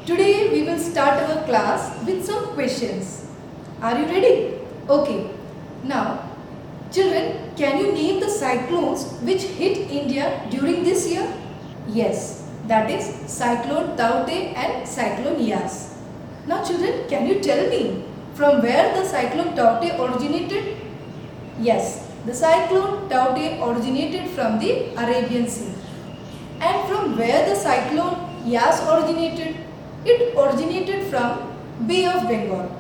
Today we will start our class with some questions. Are you ready? Okay. Now, children, can you name the cyclones which hit India during this year? Yes, that is Cyclone Tauktae and Cyclone Yas. Now, children, can you tell me from where the Cyclone Tauktae originated? Yes, the Cyclone Tauktae originated from the Arabian Sea. And from where the Cyclone Yas originated? It originated from Bay of Bengal.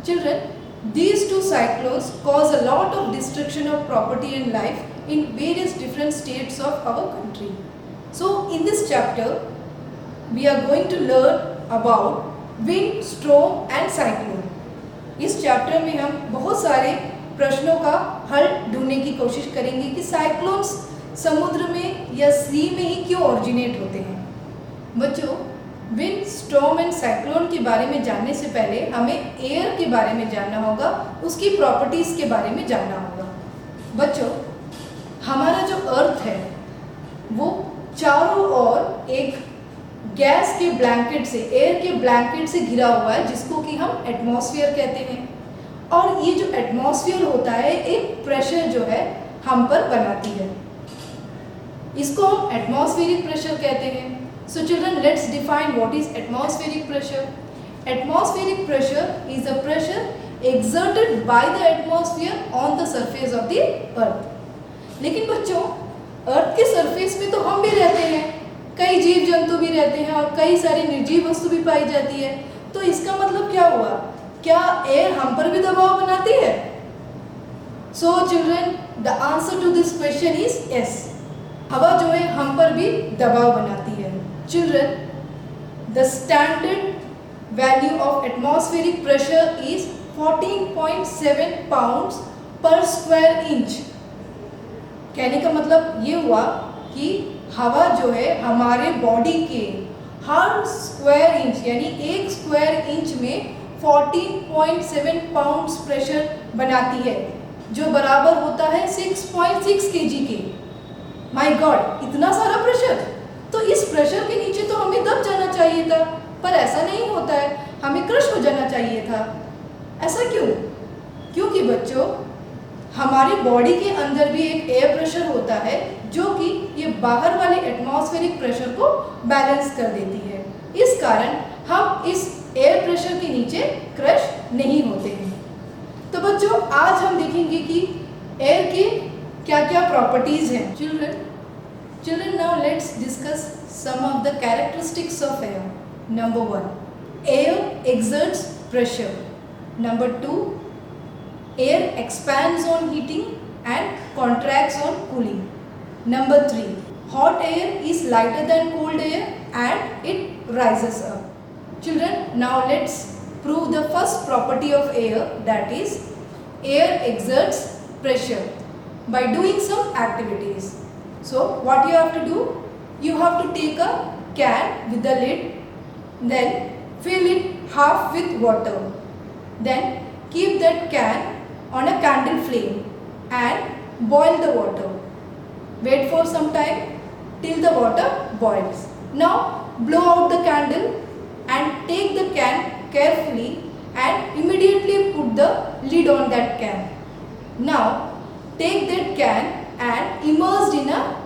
Children, these two cyclones cause a lot of destruction of property and life in various different states of our country. So, in this chapter, we are going to learn about wind, storm and cyclone. इस chapter में हम बहुत सारे प्रश्नों का हल ढूंढने की कोशिश करेंगे कि साइक्लोन्स समुद्र में या सी में ही क्यों ओरिजिनेट होते हैं। बच्चों, विंड, स्टॉर्म एंड साइक्लोन के बारे में जानने से पहले हमें एयर के बारे में जानना होगा, उसकी प्रॉपर्टीज़ के बारे में जानना होगा। बच्चों, हमारा जो अर्थ है वो चारों ओर एक गैस के ब्लैंकेट से, एयर के ब्लैंकेट से घिरा हुआ है, जिसको कि हम एटमॉस्फेयर कहते हैं। और ये जो एटमॉस्फेयर होता है एक प्रेशर जो है हम पर बनाती है, इसको हम एटमॉस्फेरिक प्रेशर कहते हैं। So children, let's define what is atmospheric pressure. Atmospheric pressure is the pressure exerted by the atmosphere on the surface of the earth. लेकिन बच्चों, अर्थ के सरफेस में तो हम भी रहते हैं, कई जीव जंतु भी रहते हैं और कई सारी निर्जीव वस्तु भी पाई जाती है। तो इसका मतलब क्या हुआ? क्या एयर हम पर भी दबाव बनाती है? So children, the answer to this question is yes. हवा जो है हम पर भी दबाव बनाती है। Children, the standard value of atmospheric pressure is 14.7 pounds per square inch. कहने का मतलब ये हुआ कि हवा जो है हमारे बॉडी के हर स्क्वायर इंच यानी एक स्क्वायर इंच में 14.7 पाउंड्स प्रेशर बनाती है, जो बराबर होता है 6.6 kg के। माय गॉड, इतना सारा प्रेशर! तो इस प्रेशर के नीचे तो हमें दब जाना चाहिए था, पर ऐसा नहीं होता है, हमें क्रश हो जाना चाहिए था। ऐसा क्यों? क्योंकि बच्चों, हमारी बॉडी के अंदर भी एक एयर प्रेशर होता है जो कि ये बाहर वाले एटमॉस्फेरिक प्रेशर को बैलेंस कर देती है। इस कारण हम इस एयर प्रेशर के नीचे क्रश नहीं होते हैं। तो बच्चों, आज हम देखेंगे कि एयर के क्या क्या प्रॉपर्टीज हैं। Children, now let's discuss some of the characteristics of air. Number 1, air exerts pressure. Number 2, air expands on heating and contracts on cooling. Number 3, hot air is lighter than cold air and it rises up. Children, now let's prove the first property of air, that is air exerts pressure by doing some activities. So what you have to do? You have to take a can with the lid, then fill it half with water. Then keep that can on a candle flame and boil the water. Wait for some time till the water boils. Now blow out the candle and take the can carefully and immediately put the lid on that can. Now take that can and immersed in a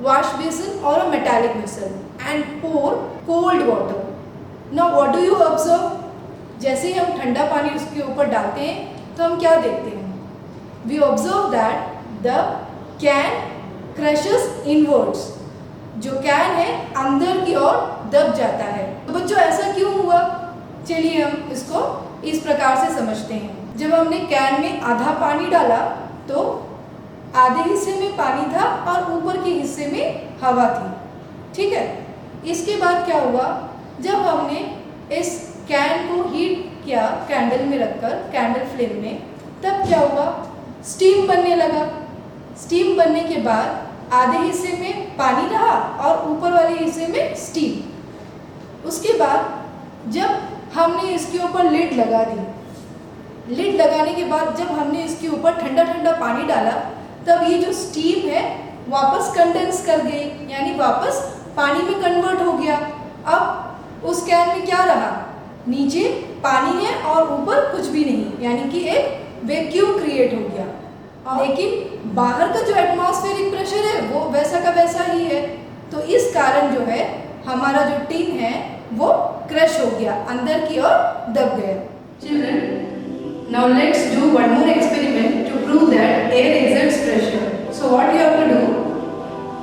wash basin or a metallic vessel and pour cold water. Now what do you observe? जैसे ही हम ठंडा पानी उसके ऊपर डालते हैं तो हम क्या देखते हैं? We observe that the can crashes inwards. जो कैन है अंदर की ओर दब जाता है। तो बच्चों, ऐसा क्यों हुआ? चलिए हम इसको इस प्रकार से समझते हैं। जब हमने कैन में आधा पानी डाला तो आधे हिस्से में पानी था और ऊपर के हिस्से में हवा थी, ठीक है। इसके बाद क्या हुआ? जब हमने इस कैन को हीट किया कैंडल में रखकर, कैंडल फ्लेम में, तब क्या हुआ? स्टीम बनने लगा। स्टीम बनने के बाद आधे हिस्से में पानी रहा और ऊपर वाले हिस्से में स्टीम। उसके बाद जब हमने इसके ऊपर लिड लगा दी, लिड लगाने के बाद जब हमने इसके ऊपर ठंडा ठंडा पानी डाला, तब ये जो स्टीम है वापस कंडेंस कर गई, यानी वापस पानी में कन्वर्ट हो गया। अब उस कैन में क्या रहा, नीचे पानी है और ऊपर कुछ भी नहीं, यानी कि एक वैक्यूम क्रिएट हो गया। लेकिन बाहर का जो एटमॉस्फेरिक प्रेशर है वो वैसा का वैसा ही है, तो इस कारण जो है हमारा जो टिन है वो क्रश हो गया, अंदर की ओर दब गया। Children, now let's do one more experiment to prove that air exerts pressure. So what you have to do,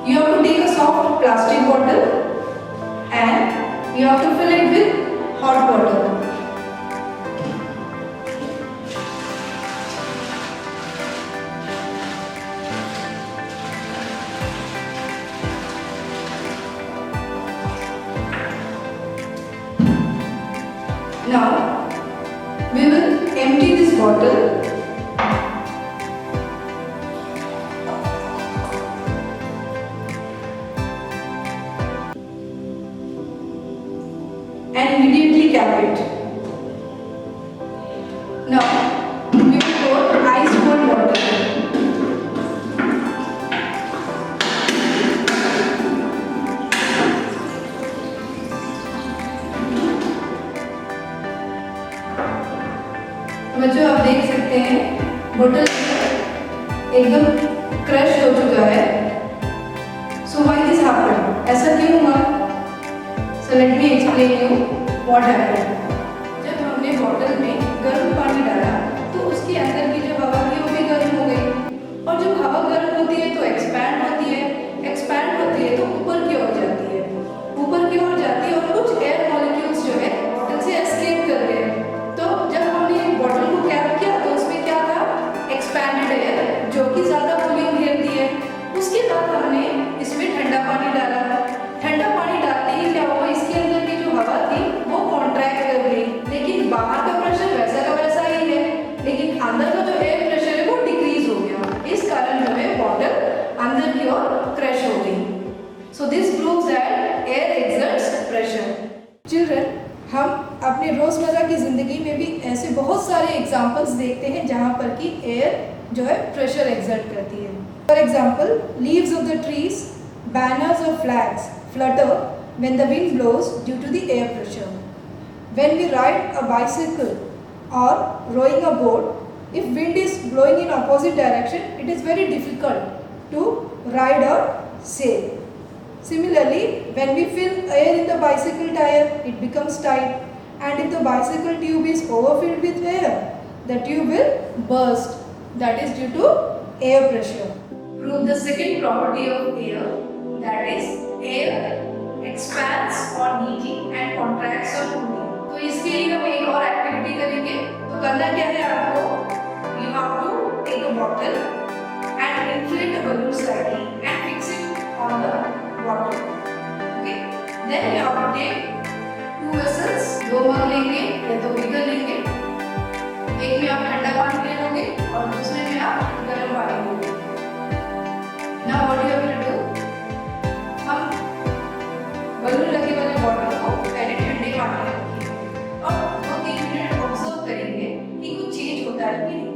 you have to take a soft plastic bottle and you have to fill it with hot water. Now we will empty this bottle and immediately cap it. Now we will pour ice cold water. बच्चों आप देख सकते हैं बोतल एकदम crush हो चुका है। सो व्हाई दिस हैपेंड, ऐसा क्यों हुआ? So let me explain you what happened. जब हमने बॉटल में गर्म पानी डाला तो उसके अंदर की जो हवा थी वो भी गर्म हो गई, और जब हवा गर्म होती है तो एक्सपैंड होती है, एक्सपैंड होती है तो ऊपर की ओर जाती है, ऊपर की ओर जाती है और कुछ एयर मॉलिक्यूल्स जो है बॉटल से एस्केप कर गए। तो जब हमने बॉटल को कैप किया तो उसमें क्या था, एक्सपैंडेड एयर जो कि ज़्यादा वॉल्यूम घेरती है। उसके बाद हमने इसमें ठंडा पानी डाला, ठंडा पानी डालते ही क्या हुआ, इसके अंदर की जो हवा थी वो कॉन्ट्रैक्ट कर गई, लेकिन बाहर का प्रेशर वैसा का वैसा ही है, लेकिन अंदर का जो एयर प्रेशर है वो डिक्रीज हो गया। इस कारण जो है बॉटल अंदर की ओर क्रैश हो गई। सो this proves that air exerts pressure. Children, हम अपने रोज़मर्रा की ज़िंदगी में भी ऐसे बहुत सारे एग्जाम्पल्स देखते हैं जहाँ पर कि एयर जो है प्रेशर एक्सर्ट करती है। For example, leaves of the trees, banners और flags flutter when the wind blows due to the air pressure. When we ride a bicycle or rowing a boat, if wind is blowing in opposite direction, it is very difficult to ride or sail. Similarly, when we fill air in the bicycle tire, it becomes tight, and if the bicycle tube is overfilled with air, the tube will burst. That is due to air pressure. Prove the second property of air, that is air expands on heating and contracts on cooling. तो इसके लिए हम एक और activity करेंगे। तो करना क्या है आपको, you have to take a bottle and inflate the balloon slightly and fix it on the bottle. Okay? Then you have to take two vessels, दो मग लेंगे या तो बीकर लेंगे, एक में आप ठंडा पानी ले लोगे और दूसरे में आप गर्म पानी लोगे। Now what you have to do, हम बलून लगे वाले बॉटल को पहले ठंडे पानी में रखिए और 2-3 मिनट ऑब्जर्व करेंगे कि कुछ चेंज होता है कि नहीं।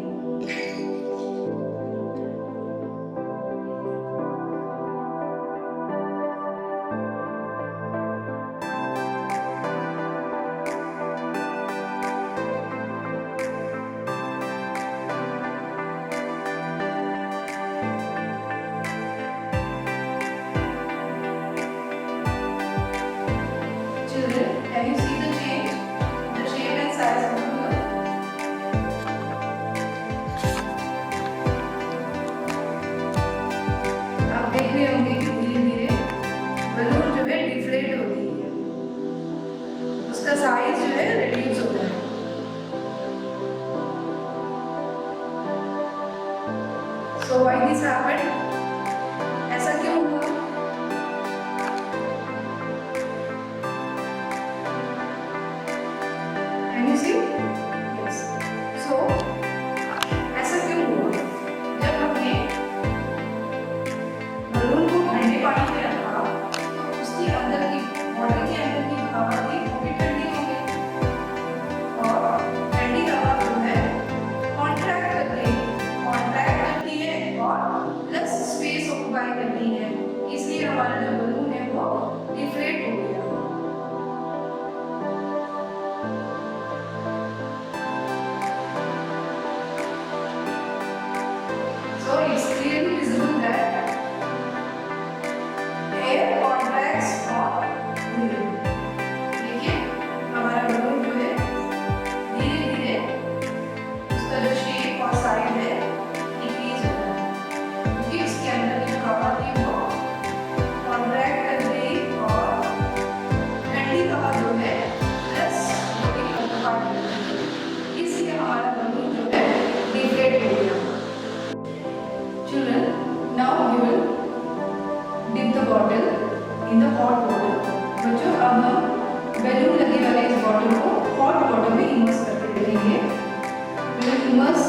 immerse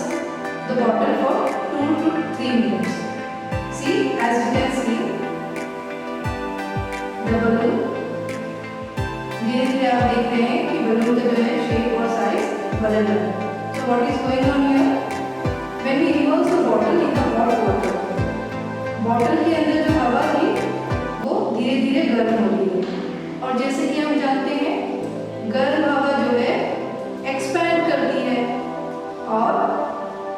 the bottle for 2 to 3 minutes. See, as you can see, the balloon, धीरे धीरे आप देख रहे हैं कि balloon का जो है shape और size बदल रहा है. So what is going on here? When we immerse the bottle in the hot water, bottle के अंदर जो हवा थी वो धीरे धीरे गर्म हो रही है. और जैसे कि हम जानते हैं, गर्म हवा जो है एक्सपैंड करती है, और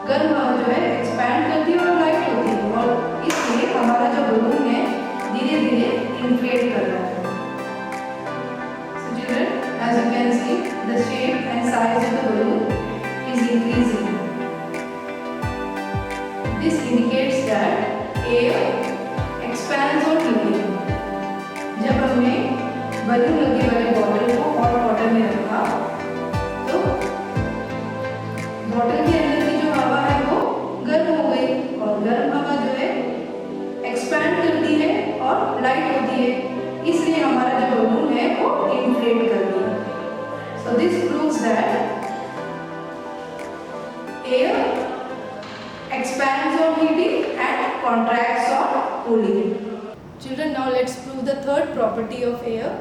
गर्म हवा जो है एक्सपैंड करती है और लाइट होती है, और इसलिए हमारा जो बलून है धीरे धीरे इन्फ्लेट कर रहा है. So children, as you can see, the shape and size of the balloon is increasing. This indicates that air expands or heating. जब हमने बलून लगे वाले बॉटल को हॉट वाटर में रखा, तो बॉटल के अंदर की जो हवा है वो गर्म हो गई, और गर्म हवा जो है एक्सपैंड करती है और लाइट होती है, इसलिए हमारा जो बलून है वो इन्फ्लेट कर रही है. सो this proves that air expands on heating and contracts on cooling. Children, now let's prove the third property of air,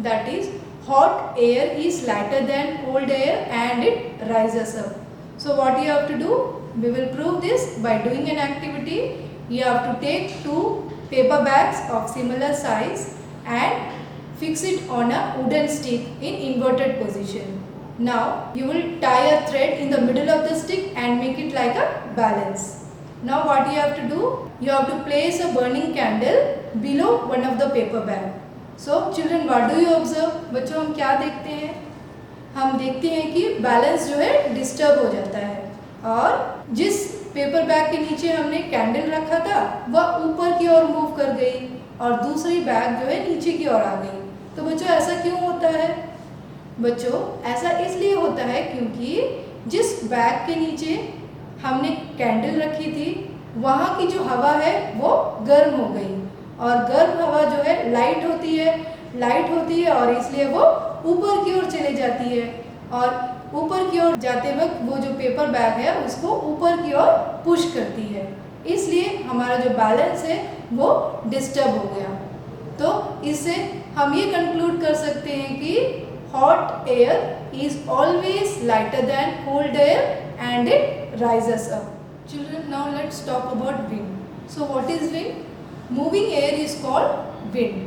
that is hot air is lighter than cold air and it rises up. So what you have to do? We will prove this by doing an activity. You have to take 2 paper bags of similar size and fix it on a wooden stick in inverted position. Now you will tie a thread in the middle of the stick and make it like a balance. Now what you have to do? You have to place a burning candle below one of the paper bag. So children, what do you observe? बच्चों, हम क्या देखते हैं? हम देखते हैं कि balance जो है डिस्टर्ब हो जाता है, और जिस पेपर बैग के नीचे हमने कैंडल रखा था वह ऊपर की ओर मूव कर गई, और दूसरी बैग जो है नीचे की ओर आ गई. तो बच्चों, ऐसा क्यों होता है? बच्चों, ऐसा इसलिए होता है क्योंकि जिस बैग के नीचे हमने कैंडल रखी थी वहाँ की जो हवा है वो गर्म हो गई, और गर्म हवा जो है लाइट होती है और इसलिए वो ऊपर की ओर चले जाती है, और ऊपर की ओर जाते वक्त वो जो पेपर बैग है उसको ऊपर की ओर पुश करती है, इसलिए हमारा जो बैलेंस है वो डिस्टर्ब हो गया. तो इससे हम ये कंक्लूड कर सकते हैं कि hot air is always lighter than cold air and it rises up. Children, now let's talk about wind. So what is wind? Moving air is called wind.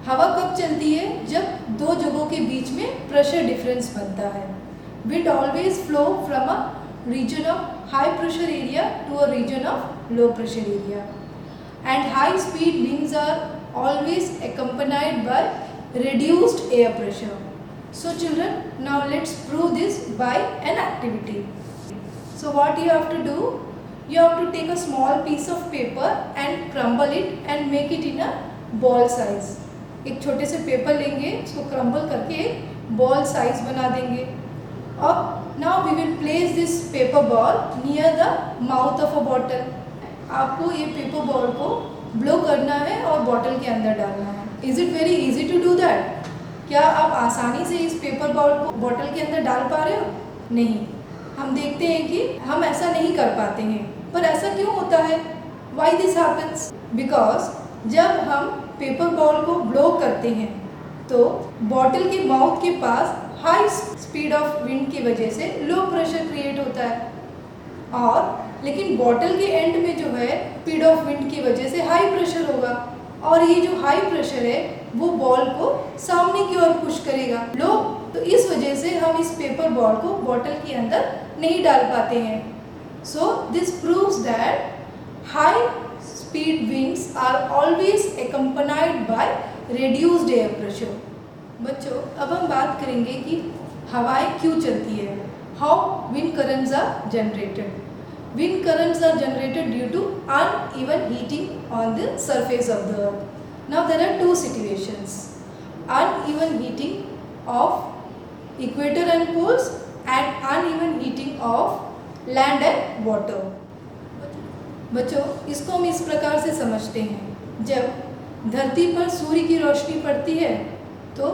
हवा कब चलती है? जब दो जगहों के बीच में प्रेशर डिफरेंस बनता है. Wind always flow from a region of high pressure area to a region of low pressure area, and high speed winds are always accompanied by reduced air pressure. So children, now let's prove this by an activity. So what you have to do? You have to take a small piece of paper and crumble it and make it in a ball size. एक छोटे से paper लेंगे, उसको crumble करके एक ball size बना देंगे. और now we will place this paper ball near the mouth of a bottle. आपको ये पेपर बॉल को ब्लो करना है और बॉटल के अंदर डालना है. Is it very easy to do that? क्या आप आसानी से इस पेपर बॉल को बॉटल के अंदर डाल पा रहे हो? नहीं. हम देखते हैं कि हम ऐसा नहीं कर पाते हैं. पर ऐसा क्यों होता है? Why this happens? Because जब हम पेपर बॉल को ब्लो करते हैं तो बॉटल के माउथ के पास हाई स्पीड ऑफ विंड की वजह से लो प्रेशर क्रिएट होता है, और लेकिन बॉटल के एंड में जो है स्पीड ऑफ विंड की वजह से हाई प्रेशर होगा, और ये जो हाई प्रेशर है वो बॉल को सामने की ओर पुश करेगा लो. तो इस वजह से हम इस पेपर बॉल को बॉटल के अंदर नहीं डाल पाते हैं. So this proves that high speed winds are always accompanied by reduced air pressure. बच्चों, अब हम बात करेंगे कि हवाएं क्यों चलती है. How wind currents are generated. Wind currents are generated due to uneven heating on the surface of the earth. Now there are two situations: uneven heating of equator and poles, and uneven heating of land and water. बच्चों, इसको हम इस प्रकार से समझते हैं. जब धरती पर सूर्य की रोशनी पड़ती है तो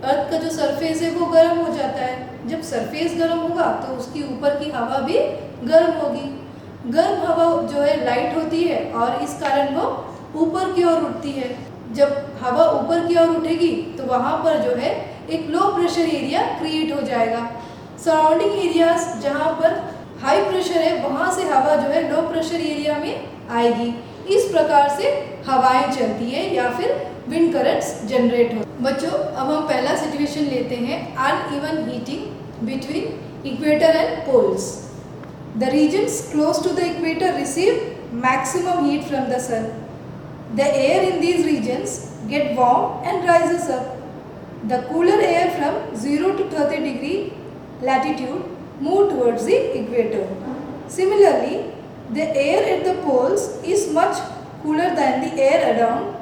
अर्थ का जो सरफेस है वो गर्म हो जाता है। जब सरफेस गर्म होगा तो उसकी ऊपर की हवा भी गर्म होगी। गर्म हवा जो है लाइट होती है और इस कारण वो ऊपर की ओर उठती है। जब हवा ऊपर की ओर उठेगी तो वहाँ पर जो है एक लो प्रेशर एरिया क्रिएट हो जाएगा। सराउंडिंग एरियाज जहाँ पर हाई प्रेशर है वहाँ से हवा जो है लो प्रेशर एरिया में आएगी। इस प्रकार से हवाएं चलती है या फिर विंड करंट्स जनरेट हो। बच्चों, अब हम पहला सिचुएशन लेते हैं, uneven heating between equator and poles. The regions close to the equator receive maximum heat from the sun. The air in these regions get warm and rises up. The cooler air from 0 to 30 degree latitude move towards the equator. Similarly, the air at the poles is much cooler than the air around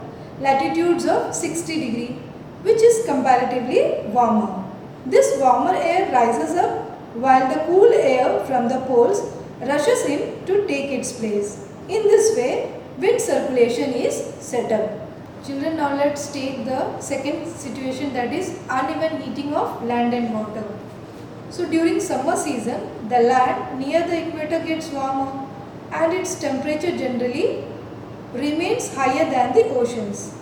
latitudes of 60 degree, which is comparatively warmer. This warmer air rises up while the cool air from the poles rushes in to take its place. In this way, wind circulation is set up. Children, now let's take the second situation, that is uneven heating of land and water. So during summer season, the land near the equator gets warmer and its temperature generally remains higher than the oceans.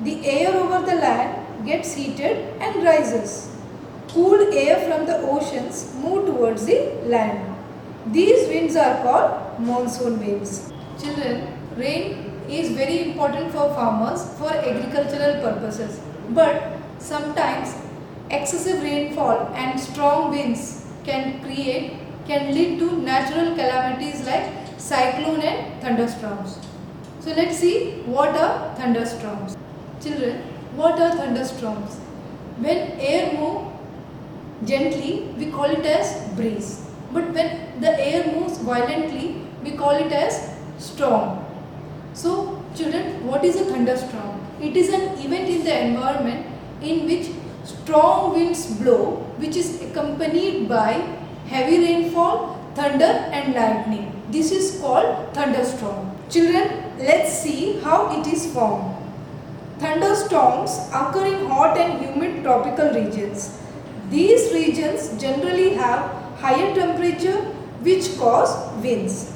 The air over the land gets heated and rises. Cool air from the oceans move towards the land. These winds are called monsoon winds. Children, rain is very important for farmers for agricultural purposes. But sometimes excessive rainfall and strong winds can lead to natural calamities like cyclone and thunderstorms. So let's see what are thunderstorms. Children, what are thunderstorms? When air moves gently, we call it as breeze. But when the air moves violently, we call it as storm. So, children, what is a thunderstorm? It is an event in the environment in which strong winds blow, which is accompanied by heavy rainfall, thunder and lightning. This is called thunderstorm. Children, let's see how it is formed. Thunderstorms occur in hot and humid tropical regions. These regions generally have higher temperature which cause winds.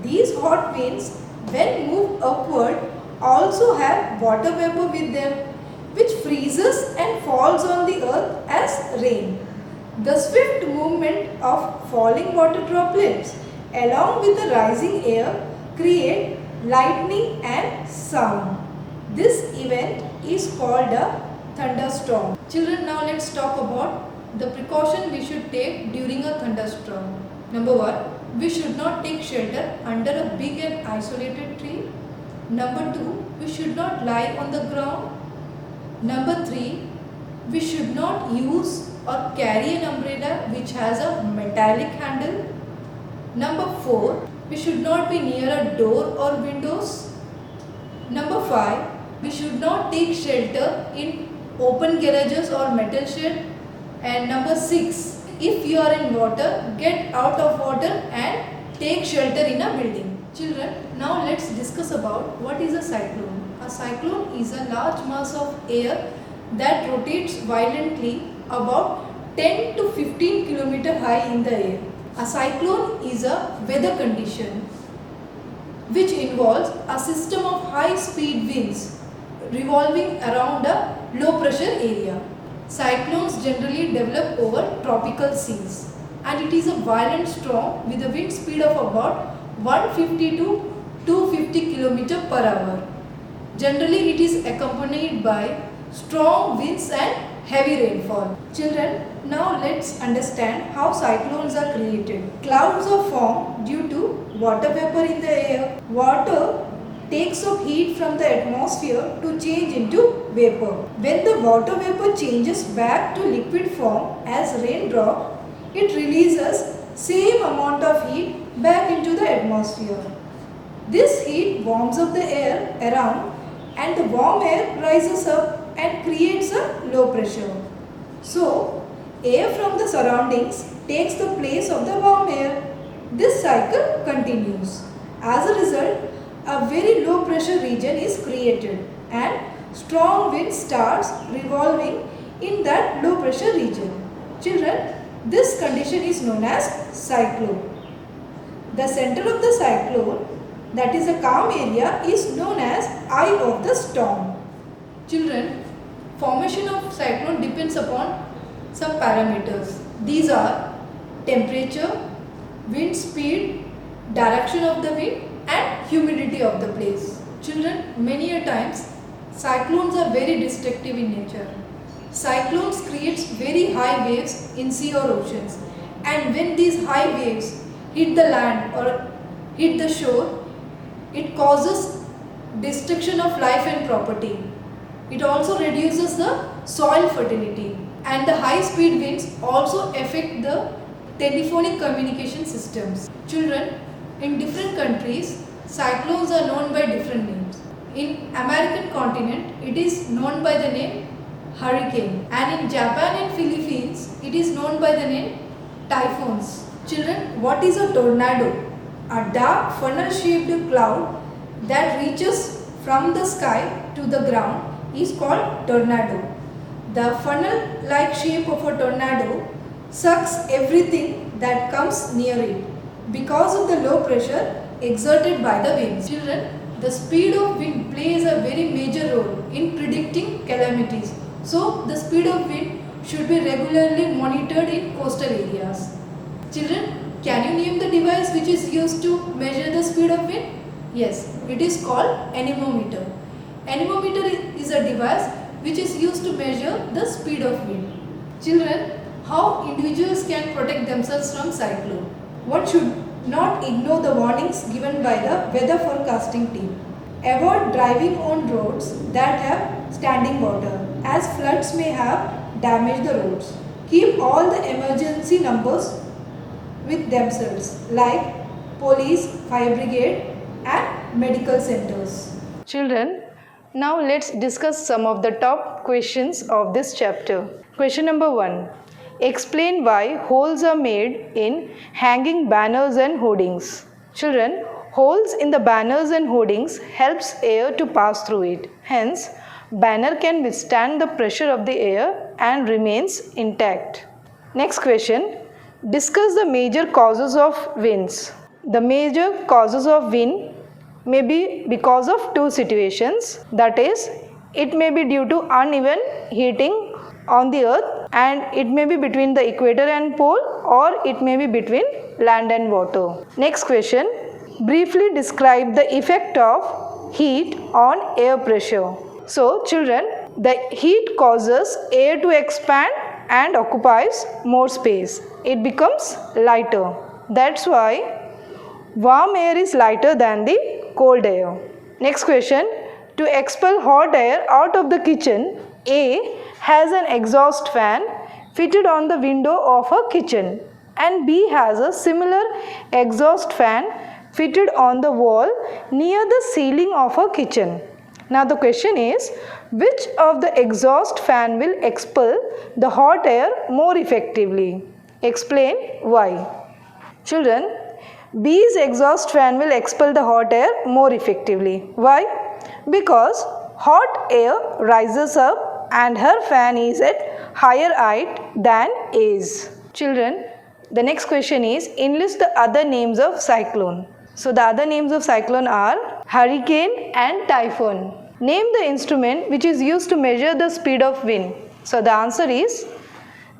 These hot winds, when moved upward, also have water vapor with them, which freezes and falls on the earth as rain. The swift movement of falling water droplets along with the rising air create lightning and sound. This event is called a thunderstorm. Children, now let's talk about the precaution we should take during a thunderstorm. Number 1, we should not take shelter under a big and isolated tree. Number 2, we should not lie on the ground. Number 3, we should not use or carry an umbrella which has a metallic handle. Number 4, we should not be near a door or windows. Number 5, we should not take shelter in open garages or metal shed. And number 6, if you are in water, get out of water and take shelter in a building. Children, now let's discuss about what is a cyclone. A cyclone is a large mass of air that rotates violently about 10 to 15 km high in the air. A cyclone is a weather condition which involves a system of high speed winds revolving around a low pressure area. Cyclones generally develop over tropical seas and it is a violent storm with a wind speed of about 150 to 250 km per hour. Generally it is accompanied by strong winds and heavy rainfall. Children, now let's understand how cyclones are created. Clouds are formed due to water vapor in the air. Water takes up heat from the atmosphere to change into vapor. When the water vapor changes back to liquid form as raindrop, it releases same amount of heat back into the atmosphere. This heat warms up the air around and the warm air rises up and creates a low pressure. So, air from the surroundings takes the place of the warm air. This cycle continues. As a result, a very low pressure region is created and strong wind starts revolving in that low pressure region. Children, this condition is known as cyclone. The center of the cyclone, that is a calm area, is known as eye of the storm. Children, formation of cyclone depends upon some parameters. These are temperature, wind speed, direction of the wind and humidity of the place. Children, many a times cyclones are very destructive in nature. Cyclones creates very high waves in sea or oceans, and when these high waves hit the land or hit the shore, it causes destruction of life and property. It also reduces the soil fertility, and the high speed winds also affect the telephonic communication systems. Children, in different countries, cyclones are known by different names. In American continent, it is known by the name hurricane, and in Japan and Philippines, it is known by the name typhoons. Children, what is a tornado? A dark funnel-shaped cloud that reaches from the sky to the ground is called tornado. The funnel-like shape of a tornado sucks everything that comes near it because of the low pressure exerted by the winds. Children, the speed of wind plays a very major role in predicting calamities. So, the speed of wind should be regularly monitored in coastal areas. Children, can you name the device which is used to measure the speed of wind? Yes, it is called anemometer. Anemometer is a device which is used to measure the speed of wind. Children, how individuals can protect themselves from cyclone? One should not ignore the warnings given by the weather forecasting team. Avoid driving on roads that have standing water, as floods may have damaged the roads. Keep all the emergency numbers with themselves, like police, fire brigade and medical centers. Children, now let's discuss some of the top questions of this chapter. Question number 1. Explain why holes are made in hanging banners and hoardings. Children, holes in the banners and hoardings helps air to pass through it. Hence, banner can withstand the pressure of the air and remains intact. Next question. Discuss the major causes of winds. The major causes of wind may be because of two situations, that is, it may be due to uneven heating on the earth, and it may be between the equator and pole, or it may be between land and water. Next question. Briefly describe the effect of heat on air pressure. So children, the heat causes air to expand and occupies more space. It becomes lighter. That's why warm air is lighter than the cold air. Next question. To expel hot air out of the kitchen, A has an exhaust fan fitted on the window of a kitchen, and B has a similar exhaust fan fitted on the wall near the ceiling of a kitchen. Now the question is, which of the exhaust fan will expel the hot air more effectively? Explain why. Children, B's exhaust fan will expel the hot air more effectively. Why? Because hot air rises up and her fan is at higher height than A's. Children, the next question is, enlist the other names of cyclone. So the other names of cyclone are hurricane and typhoon. Name the instrument which is used to measure the speed of wind. So the answer is,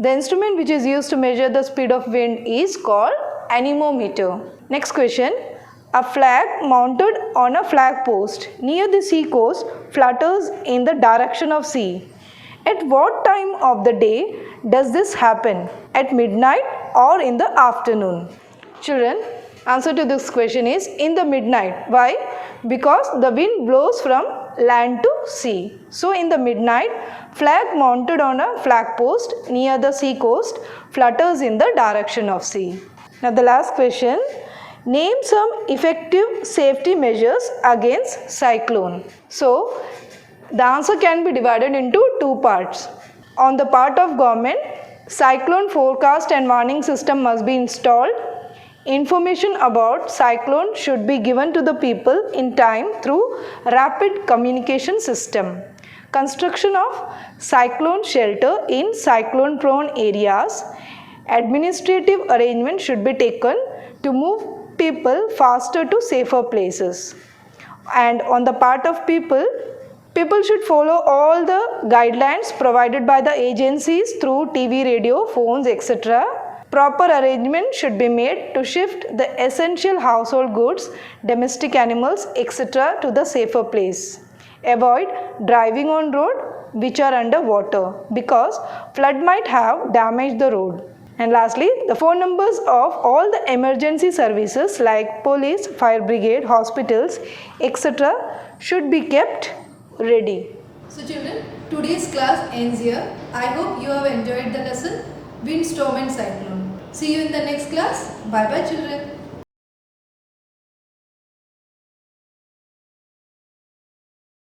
the instrument which is used to measure the speed of wind is called anemometer. Next question. A flag mounted on a flag post near the sea coast flutters in the direction of sea. At what time of the day does this happen? At midnight or in the afternoon? Children, answer to this question is in the midnight. Why? Because the wind blows from land to sea. So in the midnight, flag mounted on a flag post near the sea coast flutters in the direction of sea. Now the last question. Name some effective safety measures against cyclone. So the answer can be divided into two parts. On the part of government, cyclone forecast and warning system must be installed. Information about cyclone should be given to the people in time through rapid communication system. construction of cyclone shelter in cyclone prone areas. Administrative arrangement should be taken to move people faster to safer places. And on the part of people should follow all the guidelines provided by the agencies through TV, radio, phones, etc. Proper arrangement should be made to shift the essential household goods, domestic animals, etc. to the safer place. Avoid driving on road which are under water because flood might have damaged the road. And lastly, the phone numbers of all the emergency services like police, fire brigade, hospitals, etc. should be kept ready. So children, today's class ends here. I hope you have enjoyed the lesson Windstorm and Cyclone. See you in the next class. Bye bye children.